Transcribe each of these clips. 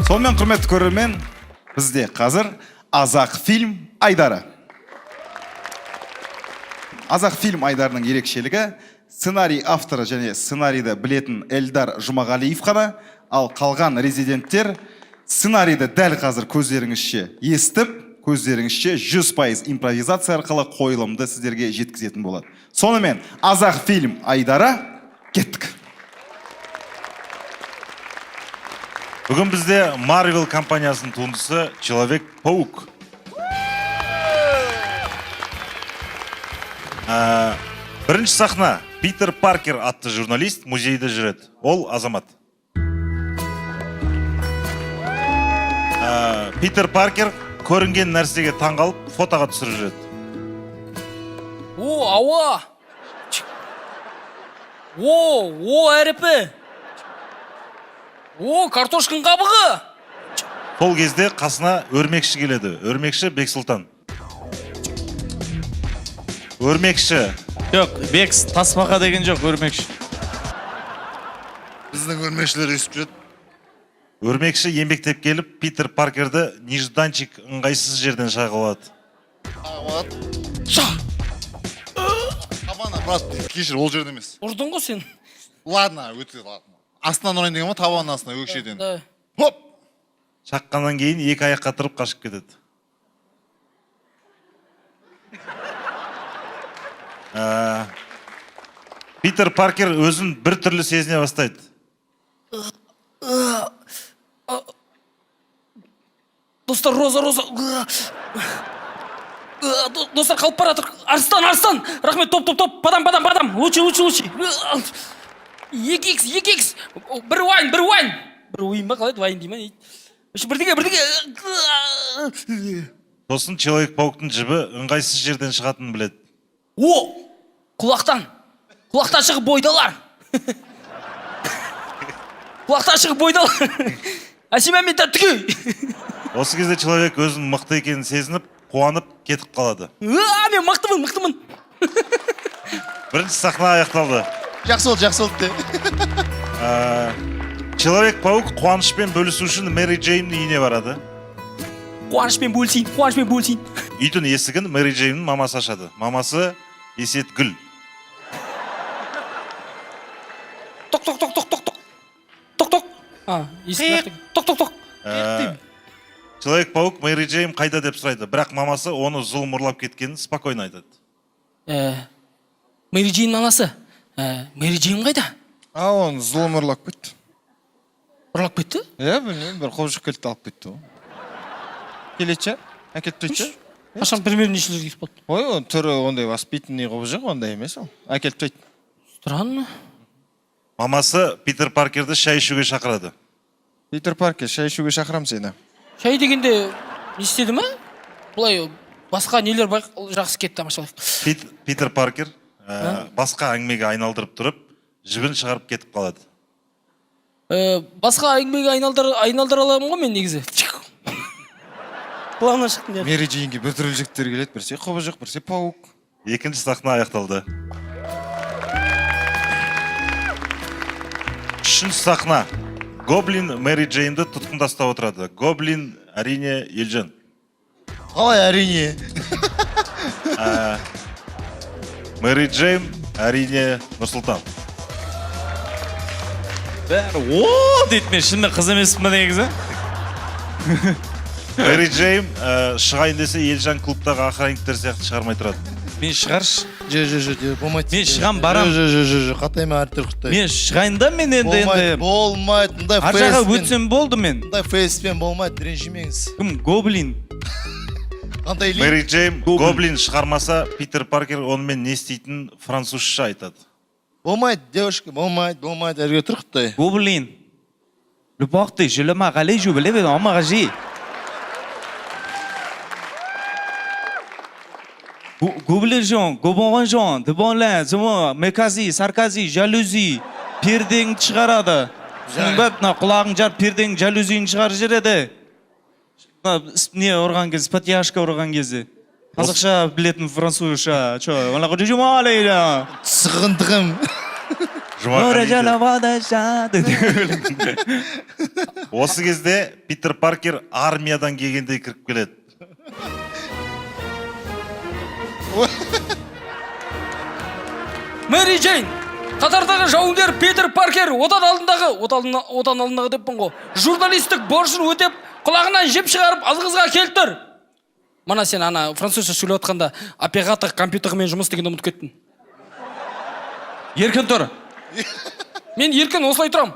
Сонымен құрметті көрермен, бізде қазір Азақ фильм айдары. Азақ фильм айдарының ерекшелігі сценарий авторы және сценарийді білетін Эльдар Жұмағалиев қана, ал қалған резиденттер сценарийді дәл қазір көздеріңізше естіп, көздеріңізше 100% импровизация арқылы қойылымды сіздерге жеткізетін болады. Сонымен Азақ фильм айдары кеттік. Бүгін бізде Marvel компаниясының туындысы Человек-паук. Бірінші сахна. Питер Паркер атты журналист музейде жүреді. Ол азамат. Питер Паркер көрінген нәрсеге таңғалып, фотоға түсіріп жүреді. О, ауа! О, әріпі! О, картошкин қабығы! Сол кезде қасына өрмекші келеді. Өрмекші Бексұлтан. Өрмекші. Жоқ, Бекс тасбақа деген жоқ, өрмекші. Біздің өрмекшілер өсіп жүреді. Өрмекші еңбектеп келіп, Питер Паркерді нежданчик ыңғайсыз жерден шағылады. Табана, брат, кешір, ол жерде емес. Ұрдың ғой сен? Ладно, өте ладно. Астынан ұрайын деген ма, табанның астына өкшеден. Хоп! Шаққаннан кейін екі аяққа тұрып қашып кетеді. Питер Паркер өзін бір түрлі сезіне бастайды. Достар, Роза. Достар, қалып баратыр. Арыстан. Рахмет, топ. Падам. Лучи. 2x. Бір уайн. Бір уйын ба, қалайды, уайн дейма. Бірдеге. Сосын Человек-пауктың жібі ыңғайсыз жерден шығатынын біледі. О, құлақтан шығып бойдалар. Әсима мен тәттігі. Осы кезде Человек өзінің мықты екенін сезініп, қуанып кетіп қалады. Мен мықтымын. Бірінші сахна аяқталды. Жақсы болды. Человек-паук қуанышпен бөлісу үшін Мэри Джейннің үйіне барады. Қуанышпен бөлісейін. Үйдің есігін Мэри Джейннің мамасы ашады. Мамасы Есетгүл. Тоқ. Тоқ. Человек-паук Мэри Джейн қайда деп сұрайды, бірақ мамасы оны зұлым ұрлап кеткенін спокойно айтады. Мэри Джейн анасы. Мэри Джейн қайда? Оны зұлым ұрлап кетті. Ұрлап кетті? Білмеймін, бір қобжық келді алып кетті. Келетші, әкеліп тәйтші. Қашан примерно нешілер кесіп болды? Ой, түрі ондай воспитанный қобжық, ондай емес ол. Әкеліп тәйт. Странно. Мамасы Питер Паркерді шай ішуге шақырады. Питер Паркер, шай ішуге шақырам сені. Шай дегенде не істеді ма? Бұлай басқа нелер жақсы кетті тамашалайық. Питер Паркер басқа әңгімеге айналдырып тұрып, жібін шығарып кетіп қалады. Басқа әңгімеге айналдыра аламын ғой мен негізі. Плавно шықтым. Мэри Джейнге бір түрлі жігіттер келеді, бірсе қобжық, бірсе паук. Екінші сахна аяқталды. Үшінші сахна. Гоблин Мэри Джейнді тұтқындастап отырады. Гоблин әрине Елжан. Қалай әрине? Мэри Джейн әрине Нұрсұлтан. Бәрі, дейді мен шынында қыз емеспін негізі. Мэри Джейн шығайын десе Елжан клубтағы охранниктер сияқты шығармай тұрады. Мен шығаршы. Болмайды. Мен шығам барам. Қатайма әртір құттай. Мен шығайын да мен енді. Болмайды. Аржаға өтсем болды мен. Мұндай фейспен болмайды, ренжімеңіз. Кім? Гоблин. Мэри Джейн Гоблин шығармаса, Питер Паркер онымен не істейтін французша айтады. Болмайды, девушка, болмайды, әрге тұр құттай. Гоблин. Le porte, je le m'arrête, je le vais en manger. Goblin, Gobon, Debonlin, Zemo, Mekazi, Sarkazi, Jalousie, пердең шығарады. Бәпна құлағың жар пердең жалюзиң шығар жереді. Не ұрған кезде, патияшка ұрған кезде. Қазақша білетін французша. Сығындығым. Осы кезде Питер Паркер армиядан келгендей кіріп келеді. Мэри Джейн, қатардағы жауынгер Питер Паркер одан алдындағы деппін ғой. Журналистік борышын өтеп, құлағынан жеп шығарып азғызға келіп тұр. Мана сен ана французша сөйлеп отқанда оператор компьютермен жұмыс дегенді ұмытып кеттің. Еркін тұр. Мен еркін осылай тұрам.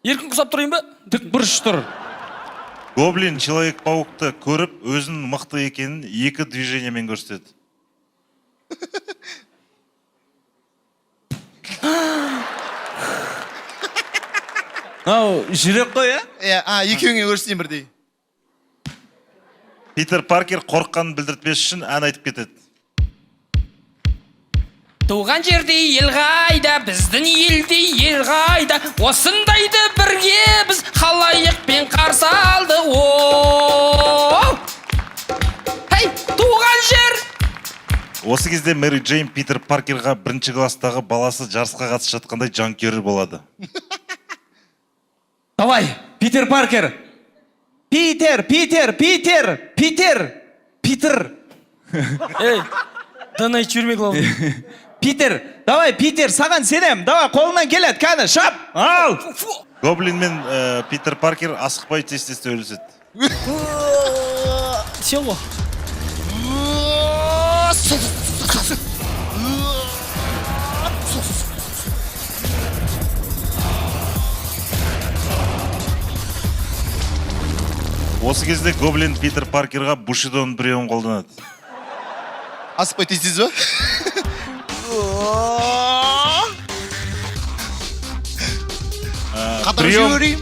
Еркін құсап тұрайын ба? Тік бұрыш тұр. Гоблин Человек-паукты көріп, өзінің мықты екенін екі движениемен көрсетеді. Жүрек қой, екеуіңе көрсетейін бірдей. Питер Паркер қорыққанын білдіртпес үшін ән айтып кетеді. Туған жерде ел қайда, біздің елде ел қайда, осындайды бірге біз халайықпен қарсы алды. Хей, туған жер! Осы кезде Мэри Джейн Питер Паркерға бірінші класстағы баласы жарысқа қатысып жатқандай жанкүйер болады. Давай, Питер Паркер. Питер. Ей, данай жүрме главы. Питер, давай, Питер, саған сенем. Давай, қолынан келеді, кәні, шап. Ал. Гоблин мен Питер Паркер асықпай тез-тез сөйлеседі. Сен ғой. Осы кезде Гоблин Питер Паркерға Бушидон прием қолданады. Асықпай тез-тез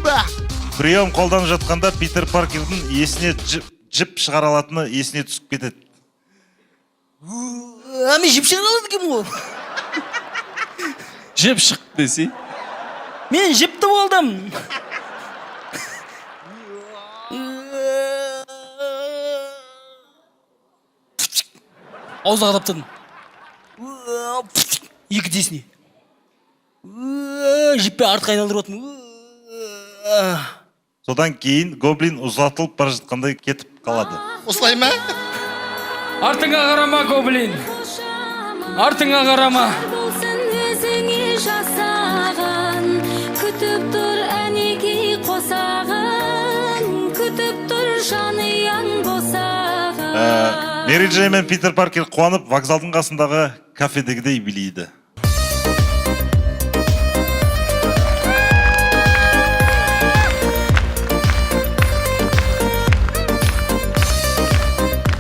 ба? Прием қолданып жатқанда Питер Паркердің есіне жіп шығара алатыны есіне түсіп кетеді. Мен жіп шығара алады кем ғой? Жіп шық десе. Мен жіпті болдым. Ауызға қадаптадым. Екі тесіне. Жіппе артқа айналдырып отын. Содан кейін Гоблин ұзатылып бара жатқандай кетіп қалады. Осылай ма? Артыңа қарама, Гоблин. Артыңа қарама. Күтіп тұр әнеки қосағын, күтіп тұр жаныян босағын. Мэри Джейн мен Питер Паркер қуанып, вокзалдың қасындағы кафедегідей билейді.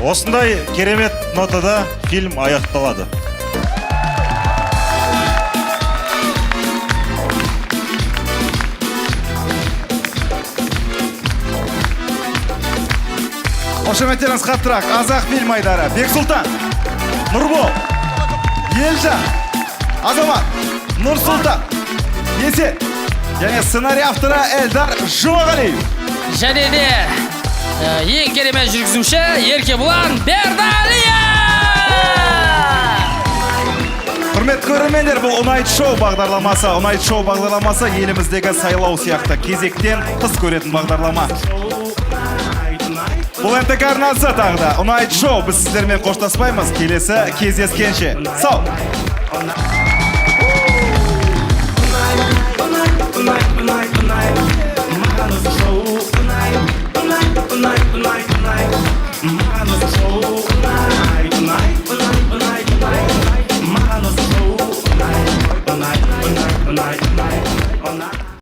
Осындай керемет нотада фильм аяқталады. Қошеметтеріңіз қаттырақ, Азақ фильм айдары. Бексұлтан, Нұрбол, Елжан, Азамат, Нұрсұлтан, Есет, және сценарий авторы Эльдар Жұмағалиев. Және де ең керемет жүргізуші Еркебұлан Бердалия! Құрметті көрермендер, бұл Ұнайт шоу бағдарламасы. Ұнайт шоу бағдарламасы еліміздегі сайлау сияқты кезектен тыс көретін бағдарлама. Бұл НТК арнасы тағда Ұнайт шоу. Біз сіздермен қоштаспаймыз. Келесі кездескенше. Сау!